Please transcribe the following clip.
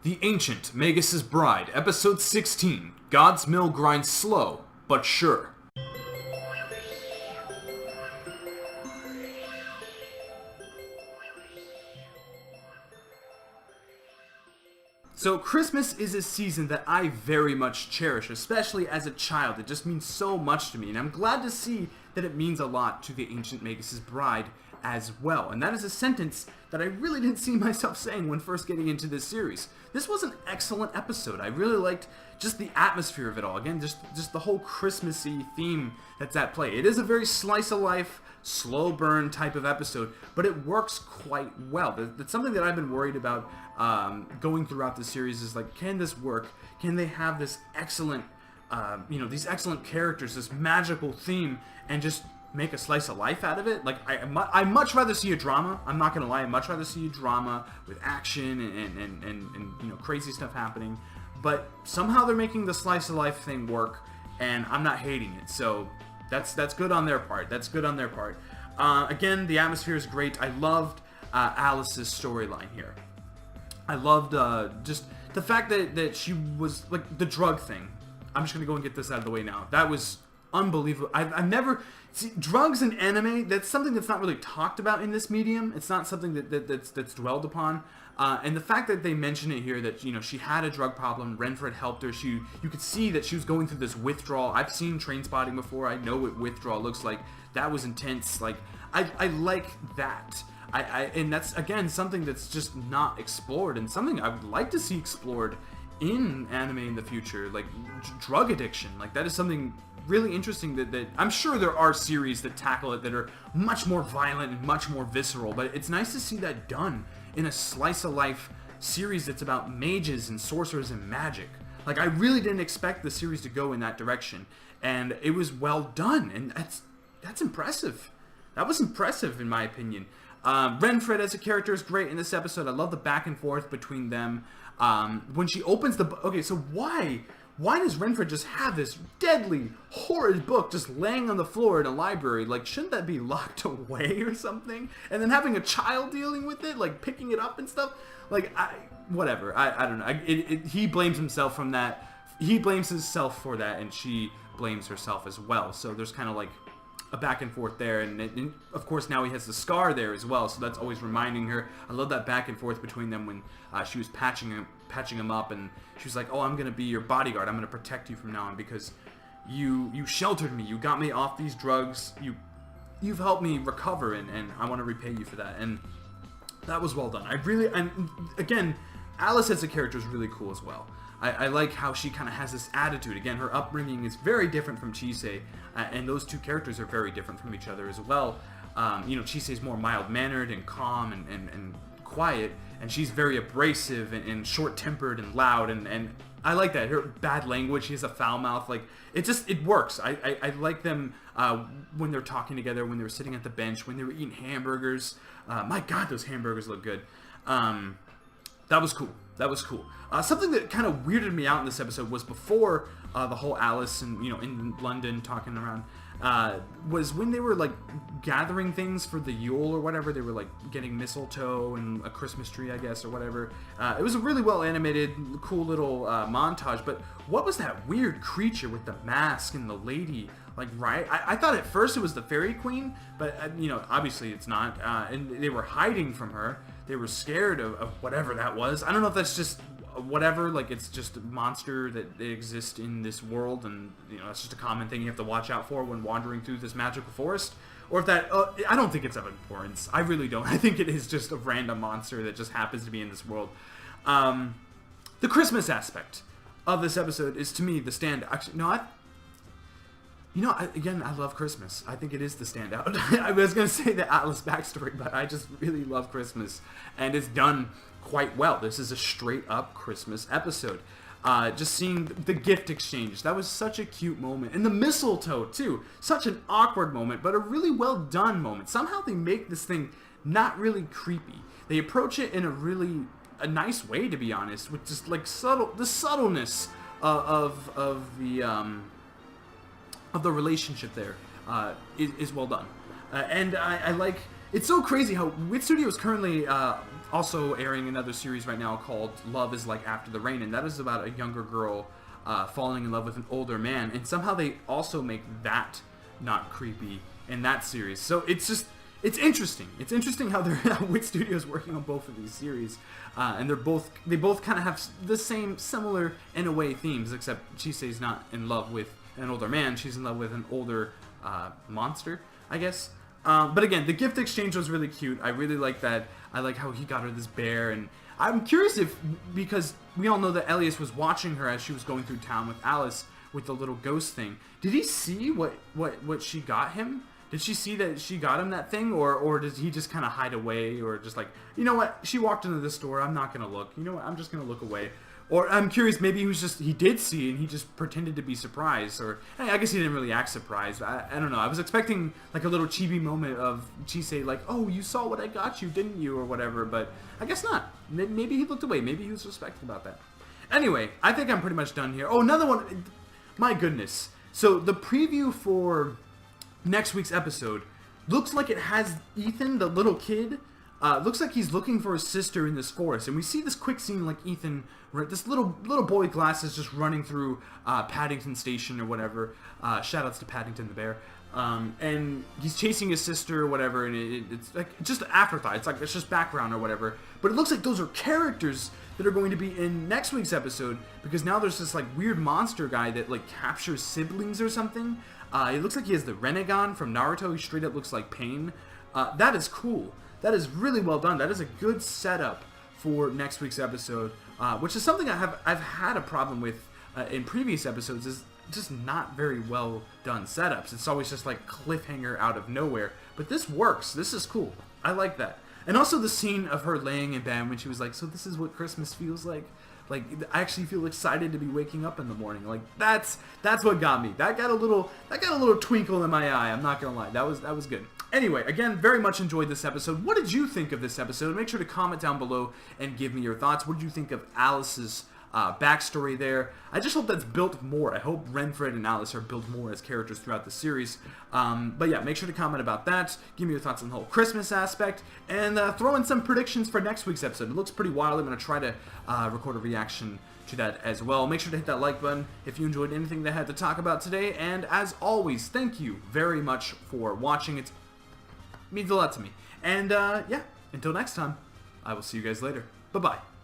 The Ancient Magus Bride, Episode 16. God's mill grinds slow, but sure. So Christmas is a season that I very much cherish, especially as a child. It just means so much to me, and I'm glad to see that it means a lot to the Ancient Magus Bride as well. And that is a sentence that I really didn't see myself saying when first getting into this series. This was an excellent episode. I really liked just the atmosphere of it all. Again, just the whole Christmassy theme that's at play. It is a very slice of life, slow burn type of episode, but it works quite well. That's something that I've been worried about going throughout the series is like, can this work? Can they have this excellent, these excellent characters, this magical theme, and just make a slice of life out of it? Like, I much rather see a drama. I'm not gonna lie, I'd much rather see a drama with action and crazy stuff happening. But somehow they're making the slice of life thing work, and I'm not hating it. So that's good on their part. That's good on their part. Again, the atmosphere is great. I loved Alice's storyline here. I loved just the fact that she was, like, the drug thing. I'm just going to go and get this out of the way now. That was unbelievable. I've never... See, drugs in anime, that's something that's not really talked about in this medium. It's not something that's dwelled upon. And the fact that they mention it here, that, she had a drug problem, Renfred helped her, you could see that she was going through this withdrawal. I've seen Trainspotting before. I know what withdrawal looks like. That was intense. Like, I like that. And that's, again, something that's just not explored, and something I would like to see explored in anime in the future, like drug addiction. Like, that is something really interesting that I'm sure there are series that tackle it that are much more violent and much more visceral, but it's nice to see that done in a slice of life series that's about mages and sorcerers and magic. Like, I really didn't expect the series to go in that direction, and it was well done, and that's impressive. That was impressive, in my opinion. Renfred as a character is great in this episode. I love the back and forth between them. When she opens the... Okay, so why does Renfred just have this deadly, horrid book just laying on the floor in a library? Like, shouldn't that be locked away or something? And then having a child dealing with it, like picking it up and stuff? Like, whatever. I don't know. He blames himself from that. He blames himself for that, and she blames herself as well. So there's kind of like a back and forth there, and of course now he has the scar there as well, so that's always reminding her. I love that back and forth between them when she was patching him up, and she was like, "Oh, I'm gonna be your bodyguard. I'm gonna protect you from now on because you sheltered me. You got me off these drugs. You've helped me recover, and I want to repay you for that." And that was well done. And again, Alice as a character is really cool as well. I like how she kind of has this attitude. Again, her upbringing is very different from Chisei, and those two characters are very different from each other as well. Chisei is more mild-mannered and calm and quiet, and she's very abrasive and short-tempered and loud, and I like that. Her bad language, she has a foul mouth. Like, it works. I like them when they're talking together, when they were sitting at the bench, when they were eating hamburgers. My God, those hamburgers look good. That was cool. That was cool. Something that kind of weirded me out in this episode was before the whole Alice and, in London talking around, was when they were, like, gathering things for the Yule or whatever. They were, like, getting mistletoe and a Christmas tree, I guess, or whatever. It was a really well animated, cool little montage, but what was that weird creature with the mask and the lady? Like, right? I thought at first it was the Fairy Queen, but, obviously it's not. And they were hiding from her. They were scared of whatever that was. I don't know if that's just whatever, like it's just a monster that exists in this world, and, it's just a common thing you have to watch out for when wandering through this magical forest. Or if that... I don't think it's of importance. I really don't. I think it is just a random monster that just happens to be in this world. The Christmas aspect of this episode is, to me, the standout. Actually, no, again, I love Christmas. I think it is the standout. I was going to say the Atlas backstory, but I just really love Christmas. And it's done quite well. This is a straight-up Christmas episode. Just seeing the gift exchange. That was such a cute moment. And the mistletoe, too. Such an awkward moment, but a really well-done moment. Somehow they make this thing not really creepy. They approach it in a nice way, to be honest, with just, like, the subtleness of the relationship there is well done. And I like... It's so crazy how Wit Studio is currently also airing another series right now called Love is Like After the Rain, and that is about a younger girl falling in love with an older man, and somehow they also make that not creepy in that series. So it's interesting. It's interesting how they're Wit Studios working on both of these series, and they both kind of have the same, similar in a way themes, except Chisei's not in love with an older man; she's in love with an older monster, I guess. But again, the gift exchange was really cute. I really like that. I like how he got her this bear, and I'm curious if, because we all know that Elias was watching her as she was going through town with Alice with the little ghost thing. Did he see what she got him? Did she see that she got him that thing, or did he just kind of hide away, or just like, you know what, she walked into the store, I'm not gonna look. You know what, I'm just gonna look away. Or I'm curious, maybe he did see and he just pretended to be surprised, or hey, I guess he didn't really act surprised. I don't know. I was expecting like a little chibi moment of Chisei like, oh, you saw what I got you, didn't you, or whatever, but I guess not. Maybe he looked away. Maybe he was respectful about that. Anyway, I think I'm pretty much done here. Oh, another one. My goodness. So the preview for next week's episode looks like it has Ethan, the little kid. Looks like he's looking for his sister in this forest, and we see this quick scene like Ethan, this little boy with glasses just running through Paddington Station or whatever. Shoutouts to Paddington the bear. And he's chasing his sister or whatever, and it's like just an afterthought. It's just background or whatever. But it looks like those are characters that are going to be in next week's episode, because now there's this like weird monster guy that like captures siblings or something. It looks like he has the Renegon from Naruto. He straight up looks like Pain. That is cool. That is really well done. That is a good setup for next week's episode, which is something I've had a problem with in previous episodes, is just not very well done setups. It's always just like cliffhanger out of nowhere. But this works. This is cool. I like that. And also the scene of her laying in bed when she was like, so this is what Christmas feels like? Like, I actually feel excited to be waking up in the morning. Like, that's what got me. That got a little twinkle in my eye. I'm not gonna lie. That was good. Anyway, again, very much enjoyed this episode. What did you think of this episode? Make sure to comment down below and give me your thoughts. What did you think of Alice's backstory there? I just hope that's built more. I hope Renfred and Alice are built more as characters throughout the series. But yeah, make sure to comment about that. Give me your thoughts on the whole Christmas aspect, and throw in some predictions for next week's episode. It looks pretty wild. I'm going to try to record a reaction to that as well. Make sure to hit that like button if you enjoyed anything that I had to talk about today. And as always, thank you very much for watching. It means a lot to me. And yeah, until next time, I will see you guys later. Bye-bye.